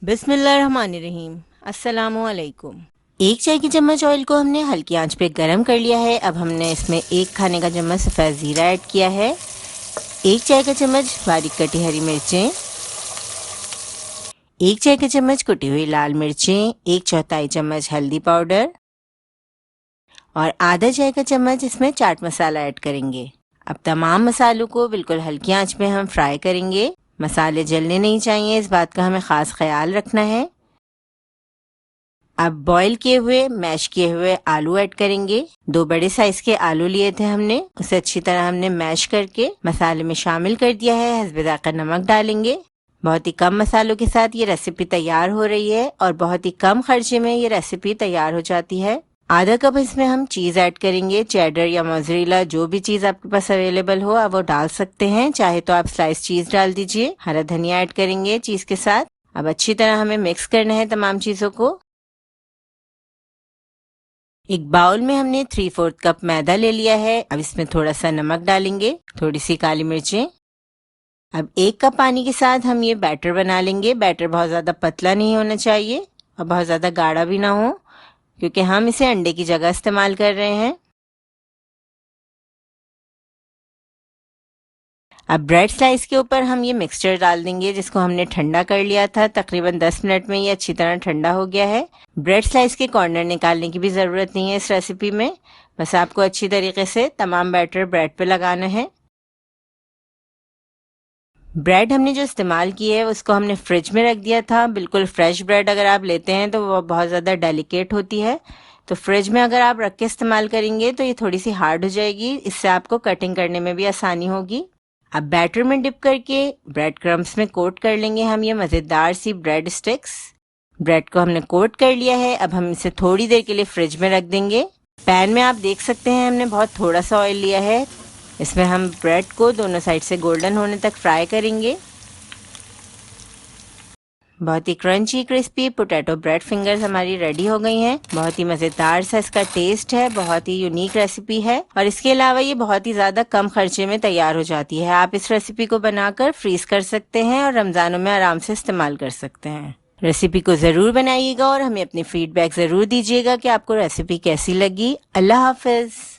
बिस्मिल्लाहिर्रहमानिर्रहीम। अस्सलामुअलैकुम। एक चाय की चम्मच ऑयल को हमने हल्की आंच पे गरम कर लिया है। अब हमने इसमें एक खाने का चम्मच सफ़ेद ज़ीरा ऐड किया है, एक चाय का चम्मच बारीक कटी हरी मिर्चें, एक चाय का चम्मच कुटी हुई लाल मिर्चें, एक चौथाई चम्मच हल्दी पाउडर और आधा चाय का चम्मच इसमें चाट मसाला ऐड करेंगे। अब तमाम मसालों को बिल्कुल हल्की आंच पे हम फ्राई करेंगे। मसाले जलने नहीं चाहिए, इस बात का हमें ख़ास ख्याल रखना है। अब बॉईल किए हुए मैश किए हुए आलू ऐड करेंगे। 2 बड़े साइज के आलू लिए थे हमने, उसे अच्छी तरह हमने मैश करके मसाले में शामिल कर दिया है। हस्बे ज़ायक़ा नमक डालेंगे। बहुत ही कम मसालों के साथ ये रेसिपी तैयार हो रही है और बहुत ही कम खर्चे में ये रेसिपी तैयार हो जाती है। आधा कप इसमें हम चीज़ ऐड करेंगे, चेडर या मोज़रेला, जो भी चीज़ आपके पास अवेलेबल हो आप वो डाल सकते हैं। चाहे तो आप स्लाइस चीज़ डाल दीजिए। हरा धनिया ऐड करेंगे चीज़ के साथ। अब अच्छी तरह हमें मिक्स करना है तमाम चीज़ों को। एक बाउल में हमने 3/4 कप मैदा ले लिया है। अब इसमें थोड़ा सा नमक डालेंगे, थोड़ी सी काली मिर्चें। अब 1 कप पानी के साथ हम ये बैटर बना लेंगे। बैटर बहुत ज़्यादा पतला नहीं होना चाहिए और बहुत ज़्यादा गाढ़ा भी ना हो, क्योंकि हम इसे अंडे की जगह इस्तेमाल कर रहे हैं। अब ब्रेड स्लाइस के ऊपर हम ये मिक्सचर डाल देंगे, जिसको हमने ठंडा कर लिया था। तकरीबन 10 मिनट में ये अच्छी तरह ठंडा हो गया है। ब्रेड स्लाइस के कॉर्नर निकालने की भी ज़रूरत नहीं है इस रेसिपी में, बस आपको अच्छी तरीके से तमाम बैटर ब्रेड पे लगाना है। ब्रेड हमने जो इस्तेमाल की है उसको हमने फ्रिज में रख दिया था। बिल्कुल फ्रेश ब्रेड अगर आप लेते हैं तो वो बहुत ज़्यादा डेलिकेट होती है, तो फ्रिज में अगर आप रख के इस्तेमाल करेंगे तो ये थोड़ी सी हार्ड हो जाएगी। इससे आपको कटिंग करने में भी आसानी होगी। अब बैटर में डिप करके ब्रेड क्रम्स में कोट कर लेंगे हम ये मज़ेदार सी ब्रेड स्टिक्स। ब्रेड को हमने कोट कर लिया है। अब हम इसे थोड़ी देर के लिए फ्रिज में रख देंगे। पैन में आप देख सकते हैं हमने बहुत थोड़ा सा ऑयल लिया है। इसमें हम ब्रेड को दोनों साइड से गोल्डन होने तक फ्राई करेंगे। बहुत ही crunchy crispy potato bread fingers हमारी रेडी हो गई हैं। बहुत ही मज़ेदार सा इसका टेस्ट है, बहुत ही यूनिक रेसिपी है और इसके अलावा ये बहुत ही ज़्यादा कम खर्चे में तैयार हो जाती है। आप इस रेसिपी को बनाकर फ्रीज कर सकते हैं और रमज़ानों में आराम से इस्तेमाल कर सकते हैं। रेसिपी को ज़रूर बनाइएगा और हमें अपनी फीडबैक ज़रूर दीजिएगा कि आपको रेसिपी कैसी लगी। अल्लाह हाफिज़।